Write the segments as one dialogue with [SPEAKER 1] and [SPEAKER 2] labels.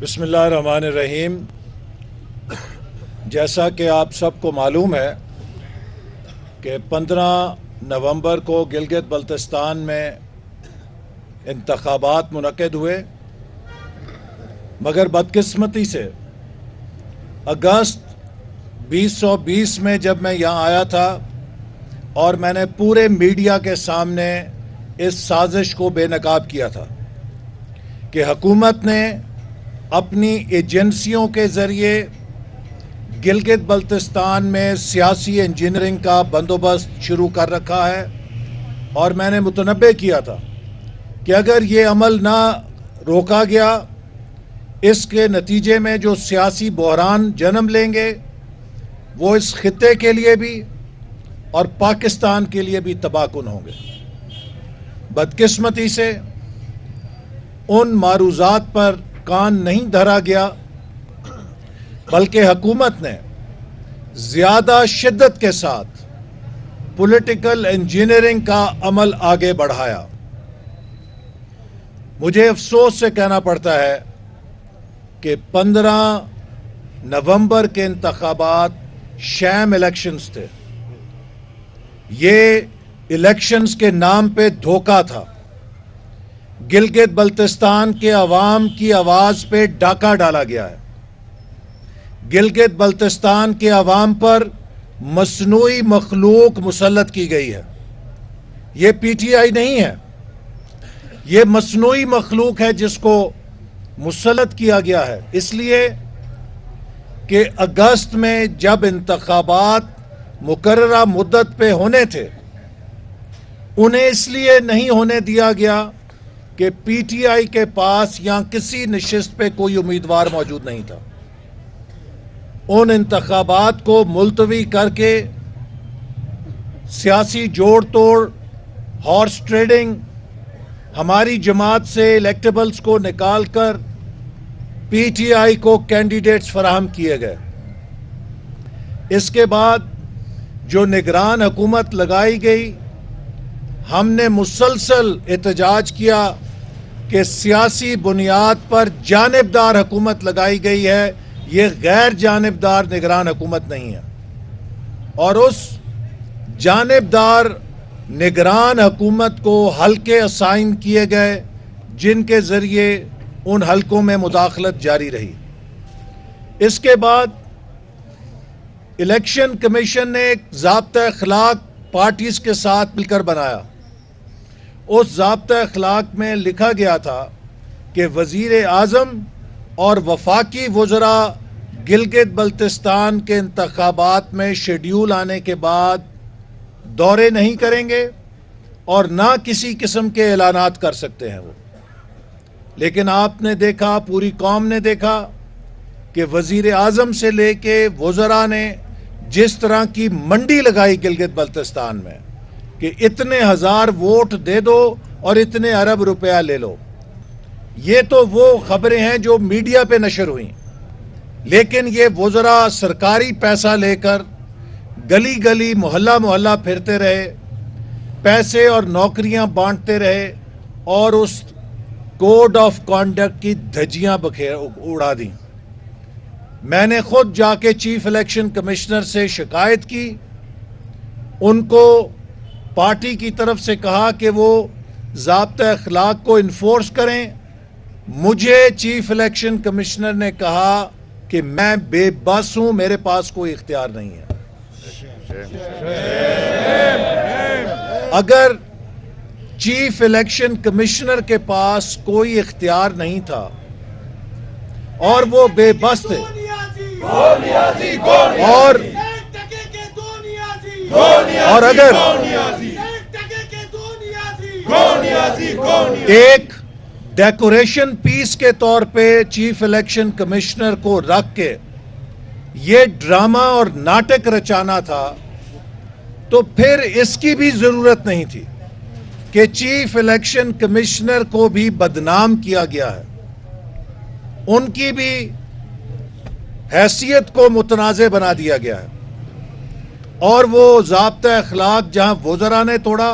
[SPEAKER 1] بسم اللہ الرحمن الرحیم۔ جیسا کہ آپ سب کو معلوم ہے کہ 15 نومبر کو گلگت بلتستان میں انتخابات منعقد ہوئے، مگر بدقسمتی سے اگست 2020 میں جب میں یہاں آیا تھا اور میں نے پورے میڈیا کے سامنے اس سازش کو بے نقاب کیا تھا کہ حکومت نے اپنی ایجنسیوں کے ذریعے گلگت بلتستان میں سیاسی انجینئرنگ کا بندوبست شروع کر رکھا ہے، اور میں نے متنبع کیا تھا کہ اگر یہ عمل نہ روکا گیا، اس کے نتیجے میں جو سیاسی بحران جنم لیں گے وہ اس خطے کے لیے بھی اور پاکستان کے لیے بھی تباہ کن ہوں گے۔ بدقسمتی سے ان معروضات پر کان نہیں دھرا گیا، بلکہ حکومت نے زیادہ شدت کے ساتھ پولیٹیکل انجینئرنگ کا عمل آگے بڑھایا۔ مجھے افسوس سے کہنا پڑتا ہے کہ 15 نومبر کے انتخابات شام الیکشنز تھے۔ یہ الیکشنز کے نام پہ دھوکہ تھا۔ گلگت بلتستان کے عوام کی آواز پہ ڈاکہ ڈالا گیا ہے۔ گلگت بلتستان کے عوام پر مصنوعی مخلوق مسلط کی گئی ہے۔ یہ پی ٹی آئی نہیں ہے، یہ مصنوعی مخلوق ہے جس کو مسلط کیا گیا ہے، اس لیے کہ اگست میں جب انتخابات مقررہ مدت پہ ہونے تھے، انہیں اس لیے نہیں ہونے دیا گیا کہ پی ٹی آئی کے پاس یہاں کسی نشست پہ کوئی امیدوار موجود نہیں تھا۔ ان انتخابات کو ملتوی کر کے سیاسی جوڑ توڑ، ہارس ٹریڈنگ، ہماری جماعت سے الیکٹیبلز کو نکال کر پی ٹی آئی کو کینڈیڈیٹس فراہم کیے گئے۔ اس کے بعد جو نگران حکومت لگائی گئی، ہم نے مسلسل احتجاج کیا کہ سیاسی بنیاد پر جانبدار حکومت لگائی گئی ہے، یہ غیر جانبدار نگران حکومت نہیں ہے، اور اس جانبدار نگران حکومت کو حلقے اسائن کیے گئے جن کے ذریعے ان حلقوں میں مداخلت جاری رہی۔ اس کے بعد الیکشن کمیشن نے ایک ضابطہ اخلاق پارٹیز کے ساتھ مل کر بنایا۔ اس ضابطہ اخلاق میں لکھا گیا تھا کہ وزیر اعظم اور وفاقی وزراء گلگت بلتستان کے انتخابات میں شیڈیول آنے کے بعد دورے نہیں کریں گے اور نہ کسی قسم کے اعلانات کر سکتے ہیں وہ۔ لیکن آپ نے دیکھا، پوری قوم نے دیکھا کہ وزیر اعظم سے لے کے وزراء نے جس طرح کی منڈی لگائی گلگت بلتستان میں کہ اتنے ہزار ووٹ دے دو اور اتنے ارب روپیہ لے لو۔ یہ تو وہ خبریں ہیں جو میڈیا پہ نشر ہوئیں، لیکن یہ وزراء سرکاری پیسہ لے کر گلی گلی، محلہ محلہ پھرتے رہے، پیسے اور نوکریاں بانٹتے رہے، اور اس کوڈ آف کانڈکٹ کی دھجیاں اڑا دیں۔ میں نے خود جا کے چیف الیکشن کمشنر سے شکایت کی، ان کو پارٹی کی طرف سے کہا کہ وہ ضابطہ اخلاق کو انفورس کریں۔ مجھے چیف الیکشن کمشنر نے کہا کہ میں بے بس ہوں، میرے پاس کوئی اختیار نہیں ہے۔ اگر چیف الیکشن کمشنر کے پاس کوئی اختیار نہیں تھا اور وہ بے بس تھے، اور اگر ایک ڈیکوریشن پیس کے طور پہ چیف الیکشن کمشنر کو رکھ کے یہ ڈرامہ اور ناٹک رچانا تھا، تو پھر اس کی بھی ضرورت نہیں تھی کہ چیف الیکشن کمشنر کو بھی بدنام کیا گیا ہے، ان کی بھی حیثیت کو متنازع بنا دیا گیا ہے۔ اور وہ ضابطہ اخلاق جہاں وزراء نے توڑا،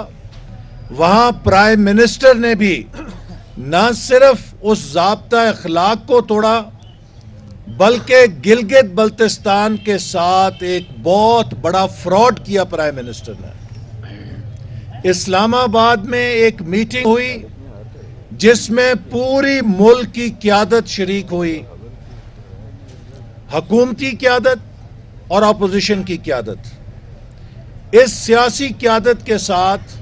[SPEAKER 1] وہاں پرائم منسٹر نے بھی نہ صرف اس ضابطہ اخلاق کو توڑا بلکہ گلگت بلتستان کے ساتھ ایک بہت بڑا فراڈ کیا پرائم منسٹر نے۔ اسلام آباد میں ایک میٹنگ ہوئی جس میں پوری ملک کی قیادت شریک ہوئی، حکومتی قیادت اور اپوزیشن کی قیادت۔ اس سیاسی قیادت کے ساتھ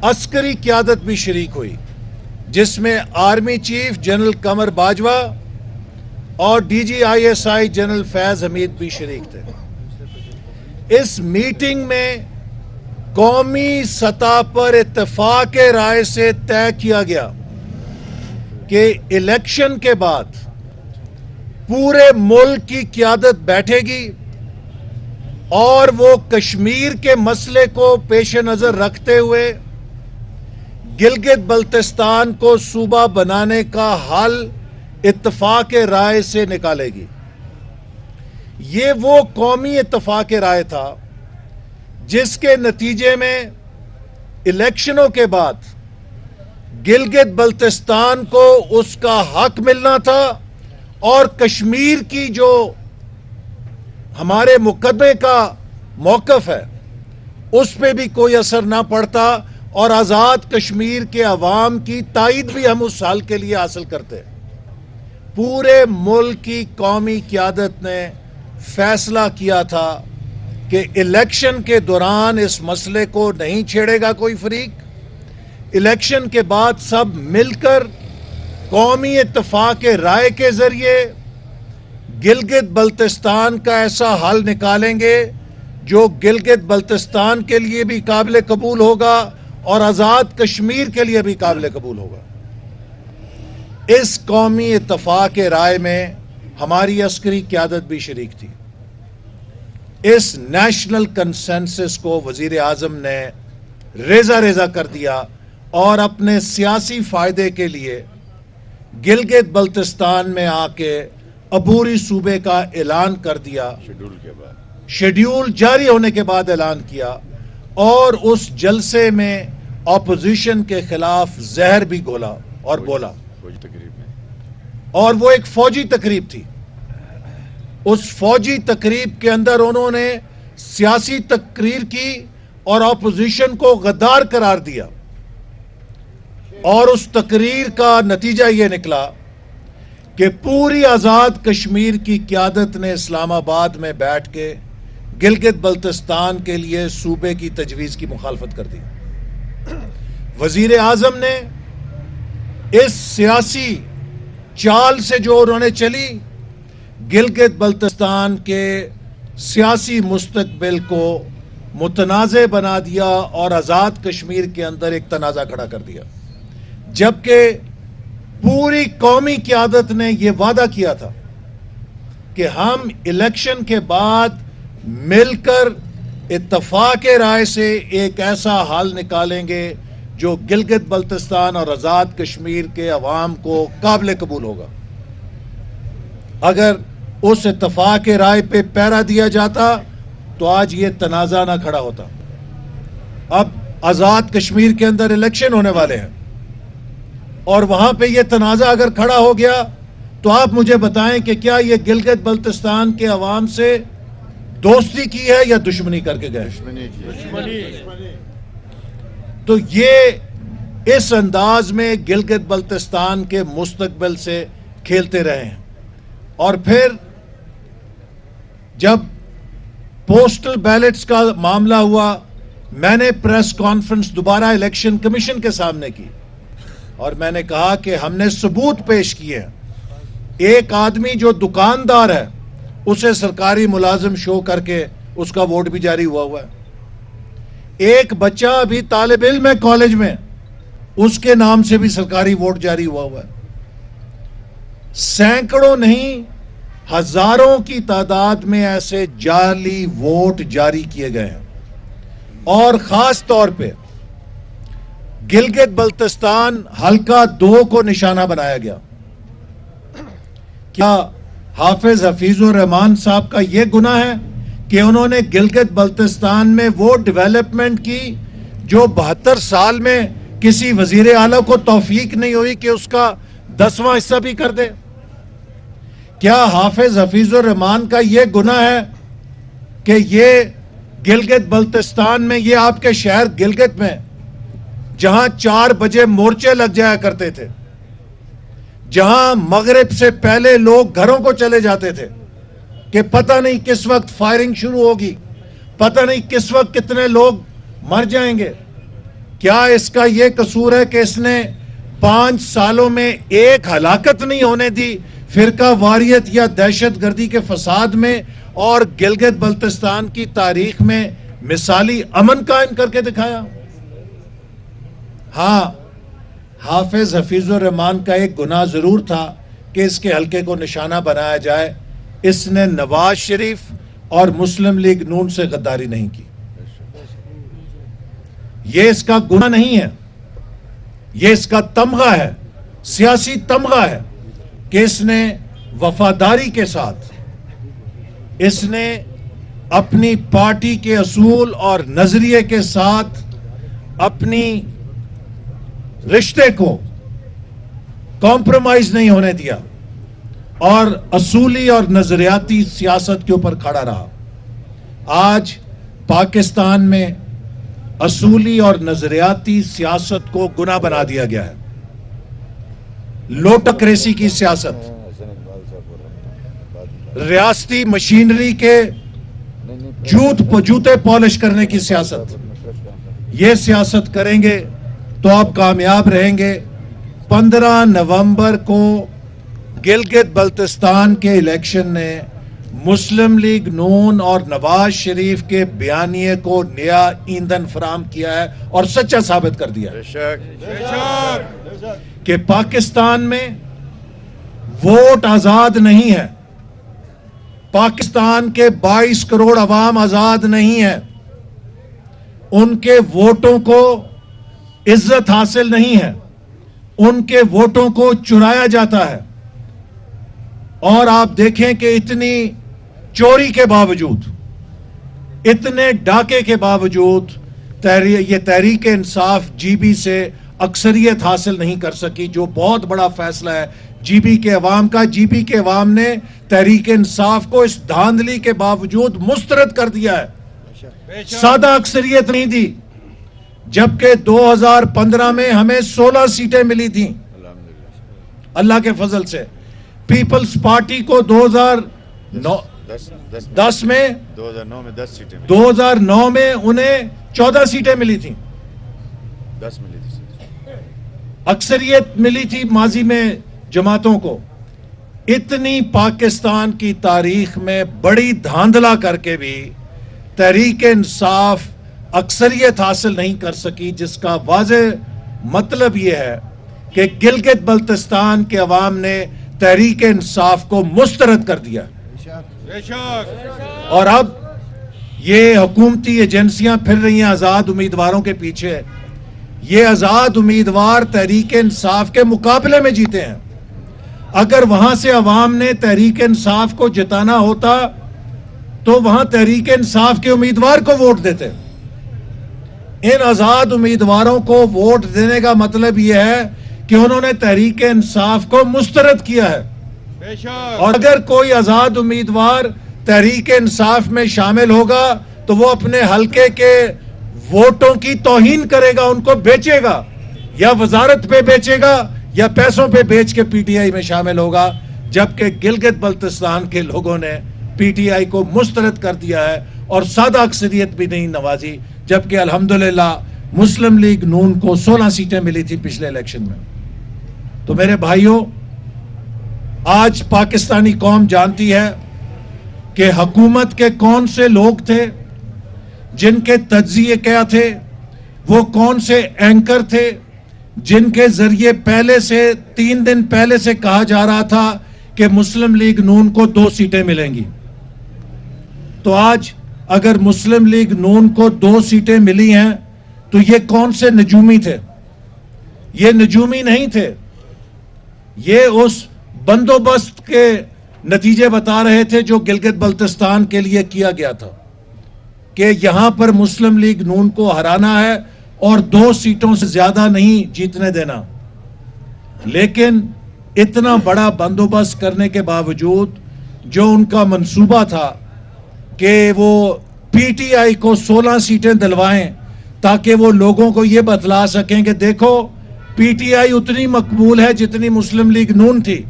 [SPEAKER 1] عسکری قیادت بھی شریک ہوئی، جس میں army chief general Qamar Bajwa اور D G I S I general Faiz Hamid بھی شریک تھے۔ اس میٹنگ میں قومی سطح پر اتفاق رائے سے طے کیا گیا کہ الیکشن کے بعد پورے ملک کی قیادت بیٹھے گی اور وہ کشمیر کے مسئلے کو پیش نظر رکھتے ہوئے گلگت بلتستان کو صوبہ بنانے کا حل اتفاق رائے سے نکالے گی۔ یہ وہ قومی اتفاق رائے تھا جس کے نتیجے میں الیکشنوں کے بعد گلگت بلتستان کو اس کا حق ملنا تھا اور کشمیر کی جو ہمارے مقدمے کا موقف ہے اس پہ بھی کوئی اثر نہ پڑتا اور آزاد کشمیر کے عوام کی تائید بھی ہم اس سال کے لیے حاصل کرتے۔ پورے ملک کی قومی قیادت نے فیصلہ کیا تھا کہ الیکشن کے دوران اس مسئلے کو نہیں چھیڑے گا کوئی فریق۔ الیکشن کے بعد سب مل کر قومی اتفاق رائے کے ذریعے گلگت بلتستان کا ایسا حل نکالیں گے جو گلگت بلتستان کے لیے بھی قابل قبول ہوگا اور آزاد کشمیر کے لیے بھی قابل قبول ہوگا۔ اس قومی اتفاق رائے میں ہماری عسکری قیادت بھی شریک تھی۔ اس نیشنل کنسنسس کو وزیر اعظم نے ریزہ ریزہ کر دیا اور اپنے سیاسی فائدے کے لیے گلگت بلتستان میں آ کے عبوری صوبے کا اعلان کر دیا، شیڈیول جاری ہونے کے بعد اعلان کیا، اور اس جلسے میں اپوزیشن کے خلاف زہر بھی گھولا اور بولا، اور وہ ایک فوجی تقریب تھی۔ اس فوجی تقریب کے اندر انہوں نے سیاسی تقریر کی اور اپوزیشن کو غدار قرار دیا، اور اس تقریر کا نتیجہ یہ نکلا کہ پوری آزاد کشمیر کی قیادت نے اسلام آباد میں بیٹھ کے گلگت بلتستان کے لیے صوبے کی تجویز کی مخالفت کر دی۔ وزیر اعظم نے اس سیاسی چال سے جو انہوں نے چلی، گلگت بلتستان کے سیاسی مستقبل کو متنازع بنا دیا اور آزاد کشمیر کے اندر ایک تنازع کھڑا کر دیا، جبکہ پوری قومی قیادت نے یہ وعدہ کیا تھا کہ ہم الیکشن کے بعد مل کر اتفاق رائے سے ایک ایسا حل نکالیں گے جو گلگت بلتستان اور آزاد کشمیر کے عوام کو قابل قبول ہوگا۔ اگر اس اتفاق رائے پہ پیرا دیا جاتا تو آج یہ تنازع نہ کھڑا ہوتا۔ اب آزاد کشمیر کے اندر الیکشن ہونے والے ہیں اور وہاں پہ یہ تنازع اگر کھڑا ہو گیا تو آپ مجھے بتائیں کہ کیا یہ گلگت بلتستان کے عوام سے دوستی کی ہے یا دشمنی کر کے گئے؟ تو یہ اس انداز میں گلگت بلتستان کے مستقبل سے کھیلتے رہے ہیں۔ اور پھر جب پوسٹل بیلٹس کا معاملہ ہوا، میں نے پریس کانفرنس دوبارہ الیکشن کمیشن کے سامنے کی اور میں نے کہا کہ ہم نے ثبوت پیش کیے ہیں۔ ایک آدمی جو دکاندار ہے اسے سرکاری ملازم شو کر کے اس کا ووٹ بھی جاری ہوا ہے۔ ایک بچہ ابھی طالب علم ہے کالج میں، اس کے نام سے بھی سرکاری ووٹ جاری ہوا ہے۔ سینکڑوں نہیں ہزاروں کی تعداد میں ایسے جعلی ووٹ جاری کیے گئے ہیں، اور خاص طور پہ گلگت بلتستان حلقہ 2 کو نشانہ بنایا گیا۔ کیا حافظ حفیظ الرحمان صاحب کا یہ گناہ ہے کہ انہوں نے گلگت بلتستان میں وہ ڈیولپمنٹ کی جو 72 سال میں کسی وزیر اعلیٰ کو توفیق نہیں ہوئی کہ اس کا 10واں حصہ بھی کر دے؟ کیا حافظ حفیظ الرحمان کا یہ گناہ ہے کہ یہ گلگت بلتستان میں، یہ آپ کے شہر گلگت میں، جہاں 4 بجے مورچے لگ جایا کرتے تھے، جہاں مغرب سے پہلے لوگ گھروں کو چلے جاتے تھے کہ پتہ نہیں کس وقت فائرنگ شروع ہوگی، پتہ نہیں کس وقت کتنے لوگ مر جائیں گے، کیا اس کا یہ قصور ہے کہ اس نے 5 سالوں میں ایک ہلاکت نہیں ہونے دی فرقہ واریت یا دہشت گردی کے فساد میں، اور گلگت بلتستان کی تاریخ میں مثالی امن قائم کر کے دکھایا؟ ہاں، حافظ حفیظ الرحمان کا ایک گناہ ضرور تھا کہ اس کے حلقے کو نشانہ بنایا جائے، اس نے نواز شریف اور مسلم لیگ نون سے غداری نہیں کی۔ یہ اس کا گناہ نہیں ہے، یہ اس کا تمغہ ہے، سیاسی تمغہ ہے کہ اس نے وفاداری کے ساتھ، اس نے اپنی پارٹی کے اصول اور نظریے کے ساتھ اپنی رشتے کو کمپرومائز نہیں ہونے دیا اور اصولی اور نظریاتی سیاست کے اوپر کھڑا رہا۔ آج پاکستان میں اصولی اور نظریاتی سیاست کو گناہ بنا دیا گیا ہے، لوٹکریسی کی سیاست، ریاستی مشینری کے جوتے پالش کرنے کی سیاست، یہ سیاست کریں گے تو آپ کامیاب رہیں گے۔ 15 نومبر کو گلگت بلتستان کے الیکشن نے مسلم لیگ نون اور نواز شریف کے بیانیے کو نیا ایندھن فراہم کیا ہے اور سچا ثابت کر دیا ہے کہ پاکستان میں ووٹ آزاد نہیں ہے، پاکستان کے 22 کروڑ عوام آزاد نہیں ہے، ان کے ووٹوں کو عزت حاصل نہیں ہے، ان کے ووٹوں کو چرایا جاتا ہے۔ اور آپ دیکھیں کہ اتنی چوری کے باوجود، اتنے ڈاکے کے باوجود یہ تحریک انصاف جی بی سے اکثریت حاصل نہیں کر سکی، جو بہت بڑا فیصلہ ہے جی بی کے عوام کا۔ جی بی کے عوام نے تحریک انصاف کو اس دھاندلی کے باوجود مسترد کر دیا ہے، سادہ اکثریت نہیں دی، جبکہ 2015 میں ہمیں 16 سیٹیں ملی تھیں اللہ کے فضل سے۔ پیپلز پارٹی کو 2010 میں 2009 میں انہیں 14 سیٹیں ملی تھیں،
[SPEAKER 2] 10 ملی تھی،
[SPEAKER 1] اکثریت ملی تھی ماضی میں جماعتوں کو۔ اتنی پاکستان کی تاریخ میں بڑی دھاندلا کر کے بھی تحریک انصاف اکثریت حاصل نہیں کر سکی، جس کا واضح مطلب یہ ہے کہ گلگت بلتستان کے عوام نے تحریک انصاف کو مسترد کر دیا، اور اب یہ حکومتی ایجنسیاں پھر رہی ہیں آزاد امیدواروں کے پیچھے۔ یہ آزاد امیدوار تحریک انصاف کے مقابلے میں جیتے ہیں، اگر وہاں سے عوام نے تحریک انصاف کو جتانا ہوتا تو وہاں تحریک انصاف کے امیدوار کو ووٹ دیتے۔ ان آزاد امیدواروں کو ووٹ دینے کا مطلب یہ ہے کہ انہوں نے تحریک انصاف کو مسترد کیا ہے، اور اگر کوئی آزاد امیدوار تحریک انصاف میں شامل ہوگا تو وہ اپنے حلقے کے ووٹوں کی توہین کرے گا، ان کو بیچے گا، یا وزارت پہ بیچے گا یا پیسوں پہ بیچ کے پی ٹی آئی میں شامل ہوگا، جبکہ گلگت بلتستان کے لوگوں نے پی ٹی آئی کو مسترد کر دیا ہے اور سادہ اکثریت بھی نہیں نوازی، جبکہ الحمدللہ مسلم لیگ نون کو 16 سیٹیں ملی تھی پچھلے الیکشن میں۔ تو میرے بھائیوں، آج پاکستانی قوم جانتی ہے کہ حکومت کے کون سے لوگ تھے، جن کے تجزیے کیا تھے، وہ کون سے اینکر تھے جن کے ذریعے پہلے سے 3 دن پہلے سے کہا جا رہا تھا کہ مسلم لیگ نون کو 2 سیٹیں ملیں گی۔ تو آج اگر مسلم لیگ نون کو 2 سیٹیں ملی ہیں تو یہ کون سے نجومی تھے؟ یہ نجومی نہیں تھے، یہ اس بندوبست کے نتیجے بتا رہے تھے جو گلگت بلتستان کے لیے کیا گیا تھا کہ یہاں پر مسلم لیگ نون کو ہرانا ہے اور 2 سیٹوں سے زیادہ نہیں جیتنے دینا۔ لیکن اتنا بڑا بندوبست کرنے کے باوجود جو ان کا منصوبہ تھا کہ وہ پی ٹی آئی کو 16 سیٹیں دلوائیں تاکہ وہ لوگوں کو یہ بتلا سکیں کہ دیکھو پی ٹی آئی اتنی مقبول ہے جتنی مسلم لیگ نون تھی،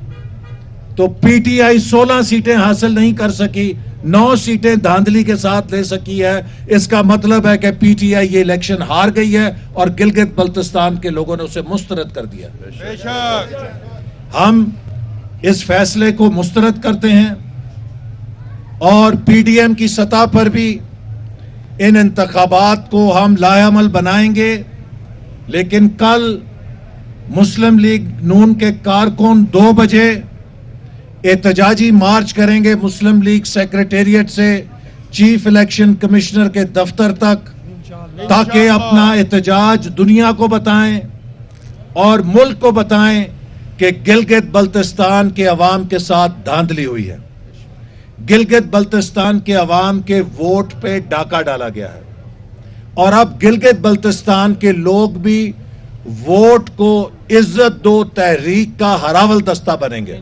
[SPEAKER 1] تو پی ٹی آئی 16 سیٹیں حاصل نہیں کر سکی، 9 سیٹیں دھاندلی کے ساتھ لے سکی ہے۔ اس کا مطلب ہے کہ پی ٹی آئی یہ الیکشن ہار گئی ہے اور گلگت بلتستان کے لوگوں نے اسے مسترد کر دیا۔ ہم اس فیصلے کو مسترد کرتے ہیں اور پی ڈی ایم کی سطح پر بھی ان انتخابات کو ہم لائعمل بنائیں گے، لیکن کل مسلم لیگ نون کے کارکن 2 بجے احتجاجی مارچ کریں گے مسلم لیگ سیکریٹریٹ سے چیف الیکشن کمشنر کے دفتر تک، تاکہ اپنا احتجاج دنیا کو بتائیں اور ملک کو بتائیں کہ گلگت بلتستان کے عوام کے ساتھ دھاندلی ہوئی ہے، گلگت بلتستان کے عوام کے ووٹ پہ ڈاکہ ڈالا گیا ہے، اور اب گلگت بلتستان کے لوگ بھی ووٹ کو عزت دو تحریک کا ہراول دستہ بنیں گے۔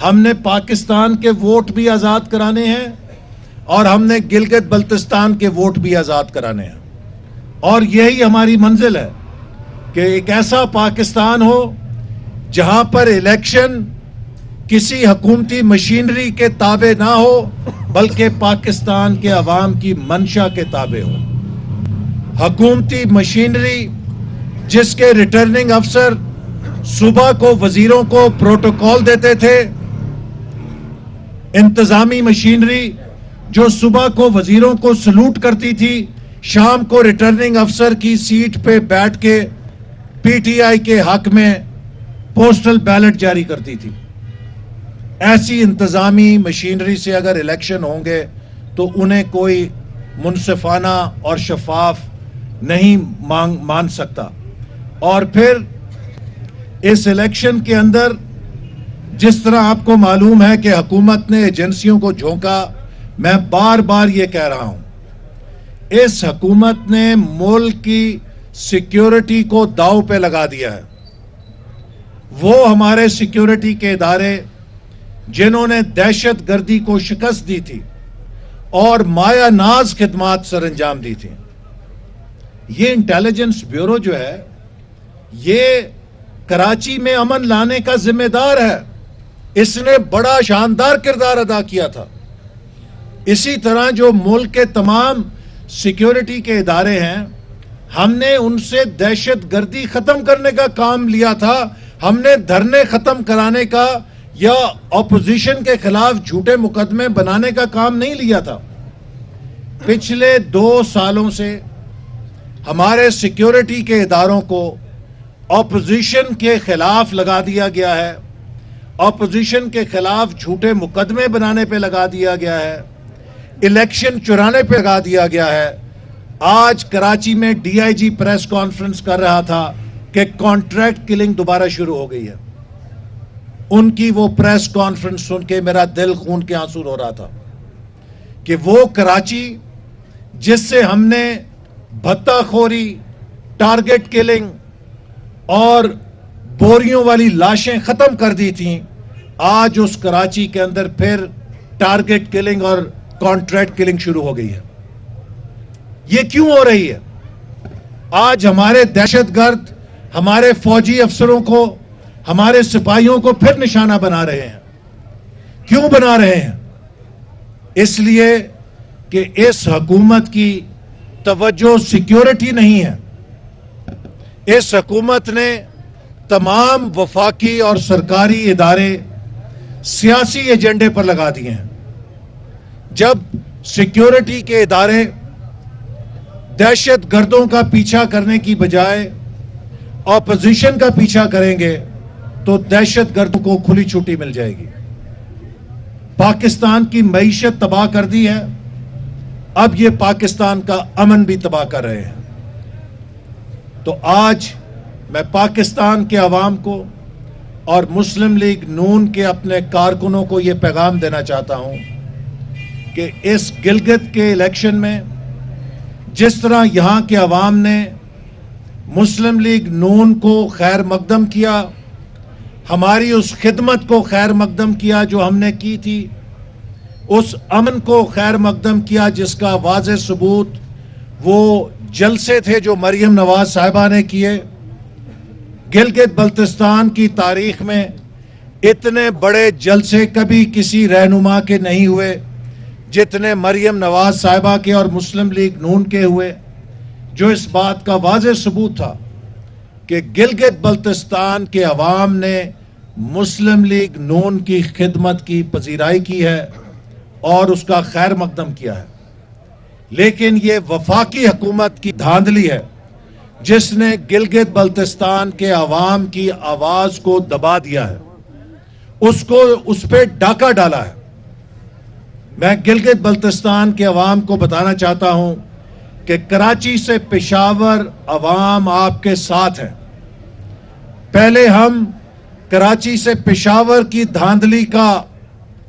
[SPEAKER 1] ہم نے پاکستان کے ووٹ بھی آزاد کرانے ہیں اور ہم نے گلگت بلتستان کے ووٹ بھی آزاد کرانے ہیں، اور یہی ہماری منزل ہے کہ ایک ایسا پاکستان ہو جہاں پر الیکشن کسی حکومتی مشینری کے تابع نہ ہو بلکہ پاکستان کے عوام کی منشا کے تابع ہو۔ حکومتی مشینری جس کے ریٹرننگ افسر صبح کو وزیروں کو پروٹوکول دیتے تھے، انتظامی مشینری جو صبح کو وزیروں کو سلوٹ کرتی تھی، شام کو ریٹرننگ افسر کی سیٹ پہ بیٹھ کے پی ٹی آئی کے حق میں پوسٹل بیلٹ جاری کرتی تھی، ایسی انتظامی مشینری سے اگر الیکشن ہوں گے تو انہیں کوئی منصفانہ اور شفاف نہیں مان سکتا۔ اور پھر اس الیکشن کے اندر جس طرح آپ کو معلوم ہے کہ حکومت نے ایجنسیوں کو جھونکا، میں بار بار یہ کہہ رہا ہوں، اس حکومت نے ملک کی سیکیورٹی کو داؤ پہ لگا دیا ہے۔ وہ ہمارے سیکیورٹی کے ادارے جنہوں نے دہشت گردی کو شکست دی تھی اور مایہ ناز خدمات سر انجام دی تھی، یہ انٹیلیجنس بیورو جو ہے یہ کراچی میں امن لانے کا ذمہ دار ہے، اس نے بڑا شاندار کردار ادا کیا تھا۔ اسی طرح جو ملک کے تمام سیکیورٹی کے ادارے ہیں، ہم نے ان سے دہشت گردی ختم کرنے کا کام لیا تھا، ہم نے دھرنے ختم کرانے کا یا اپوزیشن کے خلاف جھوٹے مقدمے بنانے کا کام نہیں لیا تھا۔ پچھلے 2 سالوں سے ہمارے سیکیورٹی کے اداروں کو اپوزیشن کے خلاف لگا دیا گیا ہے، اپوزیشن کے خلاف جھوٹے مقدمے بنانے پہ لگا دیا گیا ہے، الیکشن چرانے پہ لگا دیا گیا ہے۔ آج کراچی میں D I G press conference کر رہا تھا کہ کانٹریکٹ کلنگ دوبارہ شروع ہو گئی ہے۔ ان کی وہ پریس کانفرنس سن کے میرا دل خون کے آنسو رو رہا تھا کہ وہ کراچی جس سے ہم نے بھتہ خوری، ٹارگٹ کلنگ اور بوریوں والی لاشیں ختم کر دی تھیں، آج اس کراچی کے اندر پھر ٹارگٹ کلنگ اور کانٹریکٹ کلنگ شروع ہو گئی ہے۔ یہ کیوں ہو رہی ہے؟ آج ہمارے دہشت گرد ہمارے فوجی افسروں کو، ہمارے سپاہیوں کو پھر نشانہ بنا رہے ہیں۔ کیوں بنا رہے ہیں؟ اس لیے کہ اس حکومت کی توجہ سیکیورٹی نہیں ہے۔ اس حکومت نے تمام وفاقی اور سرکاری ادارے سیاسی ایجنڈے پر لگا دیے ہیں۔ جب سیکیورٹی کے ادارے دہشت گردوں کا پیچھا کرنے کی بجائے اپوزیشن کا پیچھا کریں گے تو دہشت گردوں کو کھلی چھٹی مل جائے گی۔ پاکستان کی معیشت تباہ کر دی ہے، اب یہ پاکستان کا امن بھی تباہ کر رہے ہیں۔ تو آج میں پاکستان کے عوام کو اور مسلم لیگ نون کے اپنے کارکنوں کو یہ پیغام دینا چاہتا ہوں کہ اس گلگت کے الیکشن میں جس طرح یہاں کے عوام نے مسلم لیگ نون کو خیر مقدم کیا، ہماری اس خدمت کو خیر مقدم کیا جو ہم نے کی تھی، اس امن کو خیر مقدم کیا جس کا واضح ثبوت وہ جلسے تھے جو مریم نواز صاحبہ نے کیے۔ گلگت بلتستان کی تاریخ میں اتنے بڑے جلسے کبھی کسی رہنما کے نہیں ہوئے جتنے مریم نواز صاحبہ کے اور مسلم لیگ نون کے ہوئے، جو اس بات کا واضح ثبوت تھا کہ گلگت بلتستان کے عوام نے مسلم لیگ نون کی خدمت کی پذیرائی کی ہے اور اس کا خیر مقدم کیا ہے۔ لیکن یہ وفاقی حکومت کی دھاندلی ہے جس نے گلگت بلتستان کے عوام کی آواز کو دبا دیا ہے، اس پہ ڈاکہ ڈالا ہے۔ میں گلگت بلتستان کے عوام کو بتانا چاہتا ہوں کہ کراچی سے پشاور عوام آپ کے ساتھ ہیں۔ پہلے ہم کراچی سے پشاور کی دھاندلی کا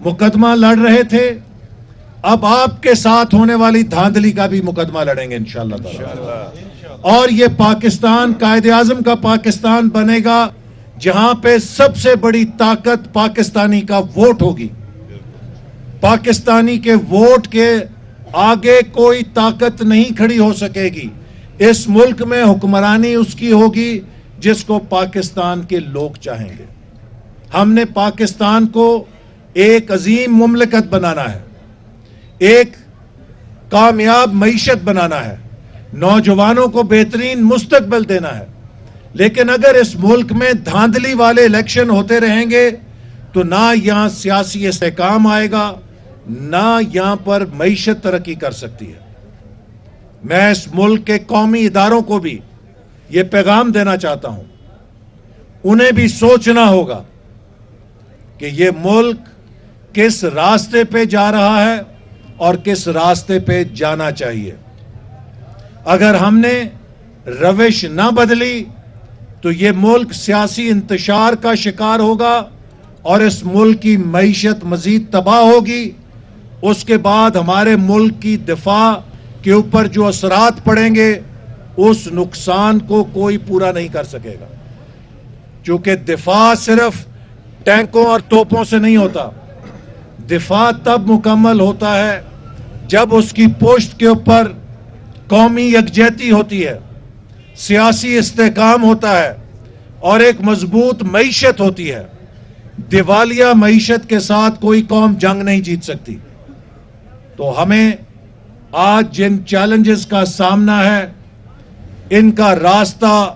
[SPEAKER 1] مقدمہ لڑ رہے تھے، اب آپ کے ساتھ ہونے والی دھاندلی کا بھی مقدمہ لڑیں گے انشاءاللہ تعالی، اور یہ پاکستان قائد اعظم کا پاکستان بنے گا جہاں پہ سب سے بڑی طاقت پاکستانی کا ووٹ ہوگی۔ پاکستانی کے ووٹ کے آگے کوئی طاقت نہیں کھڑی ہو سکے گی۔ اس ملک میں حکمرانی اس کی ہوگی جس کو پاکستان کے لوگ چاہیں گے۔ ہم نے پاکستان کو ایک عظیم مملکت بنانا ہے، ایک کامیاب معیشت بنانا ہے، نوجوانوں کو بہترین مستقبل دینا ہے۔ لیکن اگر اس ملک میں دھاندلی والے الیکشن ہوتے رہیں گے تو نہ یہاں سیاسی استحکام آئے گا، نہ یہاں پر معیشت ترقی کر سکتی ہے۔ میں اس ملک کے قومی اداروں کو بھی یہ پیغام دینا چاہتا ہوں، انہیں بھی سوچنا ہوگا کہ یہ ملک کس راستے پہ جا رہا ہے اور کس راستے پہ جانا چاہیے۔ اگر ہم نے روش نہ بدلی تو یہ ملک سیاسی انتشار کا شکار ہوگا اور اس ملک کی معیشت مزید تباہ ہوگی۔ اس کے بعد ہمارے ملک کی دفاع کے اوپر جو اثرات پڑیں گے اس نقصان کو کوئی پورا نہیں کر سکے گا، چونکہ دفاع صرف ٹینکوں اور توپوں سے نہیں ہوتا۔ دفاع تب مکمل ہوتا ہے جب اس کی پشت کے اوپر قومی یکجہتی ہوتی ہے، سیاسی استحکام ہوتا ہے اور ایک مضبوط معیشت ہوتی ہے۔ دیوالیہ معیشت کے ساتھ کوئی قوم جنگ نہیں جیت سکتی۔ تو ہمیں آج جن چیلنجز کا سامنا ہے ان کا راستہ،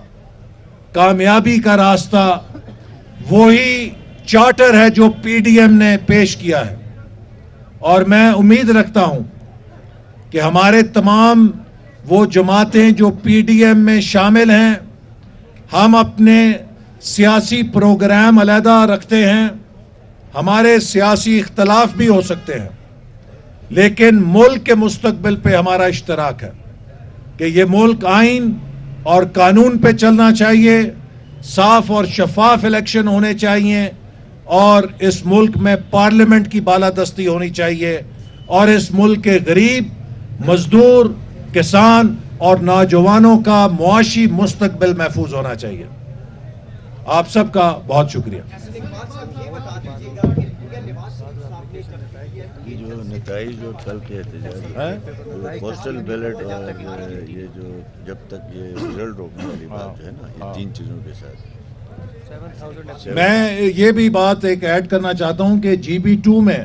[SPEAKER 1] کامیابی کا راستہ وہی چارٹر ہے جو پی ڈی ایم نے پیش کیا ہے، اور میں امید رکھتا ہوں کہ ہمارے تمام وہ جماعتیں جو پی ڈی ایم میں شامل ہیں، ہم اپنے سیاسی پروگرام علیحدہ رکھتے ہیں، ہمارے سیاسی اختلاف بھی ہو سکتے ہیں، لیکن ملک کے مستقبل پہ ہمارا اشتراک ہے کہ یہ ملک آئین اور قانون پہ چلنا چاہیے، صاف اور شفاف الیکشن ہونے چاہیے، اور اس ملک میں پارلیمنٹ کی بالادستی ہونی چاہیے، اور اس ملک کے غریب، مزدور، کسان اور نوجوانوں کا معاشی مستقبل محفوظ ہونا چاہیے۔ آپ سب کا بہت شکریہ۔
[SPEAKER 2] جو نتائج جو کل کے احتجاج پوسٹل بیلٹ اور یہ جو جب تک یہ رزلٹ روکنے والی بات جو ہے نا، یہ تین چیزوں کے ساتھ
[SPEAKER 1] میں یہ بھی بات ایک ایڈ کرنا چاہتا ہوں کہ جی بی 2 میں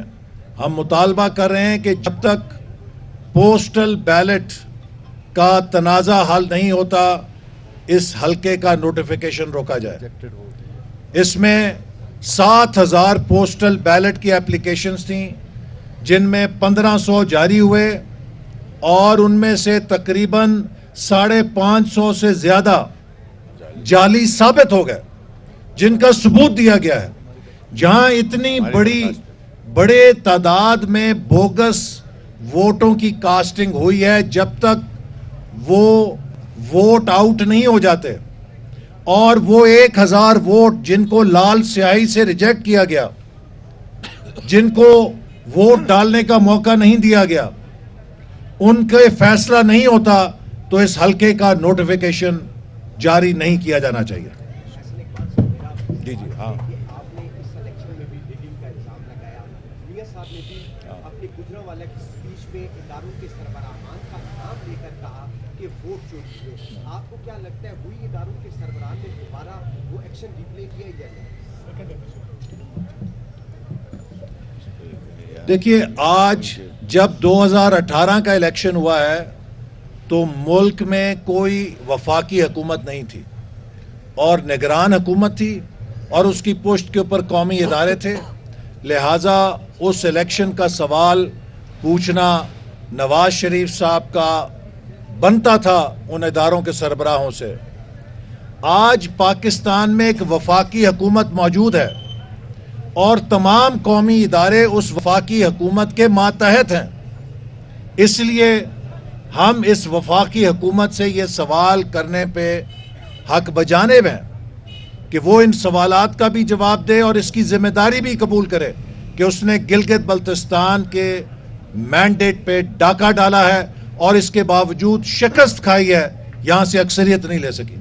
[SPEAKER 1] ہم مطالبہ کر رہے ہیں کہ جب تک پوسٹل بیلٹ کا تنازع حل نہیں ہوتا اس حلقے کا نوٹیفیکیشن روکا جائے۔ اس میں 7,000 پوسٹل بیلٹ کی اپلیکیشنز تھیں جن میں 1500 جاری ہوئے اور ان میں سے تقریباً 550 سے زیادہ جعلی ثابت ہو گئے جن کا ثبوت دیا گیا ہے۔ جہاں اتنی بڑے تعداد میں بوگس ووٹوں کی کاسٹنگ ہوئی ہے، جب تک وہ ووٹ آؤٹ نہیں ہو جاتے اور وہ 1000 ووٹ جن کو لال سیاہی سے ریجیکٹ کیا گیا، جن کو ووٹ ڈالنے کا موقع نہیں دیا گیا، ان کے فیصلہ نہیں ہوتا تو اس حلقے کا نوٹیفیکیشن جاری نہیں کیا جانا چاہیے۔ جی جی ہاں
[SPEAKER 3] آپ نے اس الیکشن میں بھی ریگنگ کا الزام لگایا. میاں صاحب نے بھی اپنے گجرانوالہ کی اسپیچ میں اداروں کے سربراہان کا نام لے کر کہا کہ ووٹ چوری ہوئے. آپ کو کیا لگتا ہے ہوئی اداروں کے سربراہان نے دوبارہ وہ ایکشن ریپلے کیا یا نہیں؟
[SPEAKER 1] دیکھیے آج جب 2018 کا الیکشن ہوا ہے تو ملک میں کوئی وفاقی حکومت نہیں تھی اور نگران حکومت تھی اور اس کی پشت کے اوپر قومی ادارے تھے. لہٰذا اس الیکشن کا سوال پوچھنا نواز شریف صاحب کا بنتا تھا ان اداروں کے سربراہوں سے. آج پاکستان میں ایک وفاقی حکومت موجود ہے اور تمام قومی ادارے اس وفاقی حکومت کے ماتحت ہیں. اس لیے ہم اس وفاقی حکومت سے یہ سوال کرنے پہ حق بجانب ہیں کہ وہ ان سوالات کا بھی جواب دے اور اس کی ذمہ داری بھی قبول کرے کہ اس نے گلگت بلتستان کے مینڈیٹ پہ ڈاکہ ڈالا ہے اور اس کے باوجود شکست کھائی ہے, یہاں سے اکثریت نہیں لے سکی.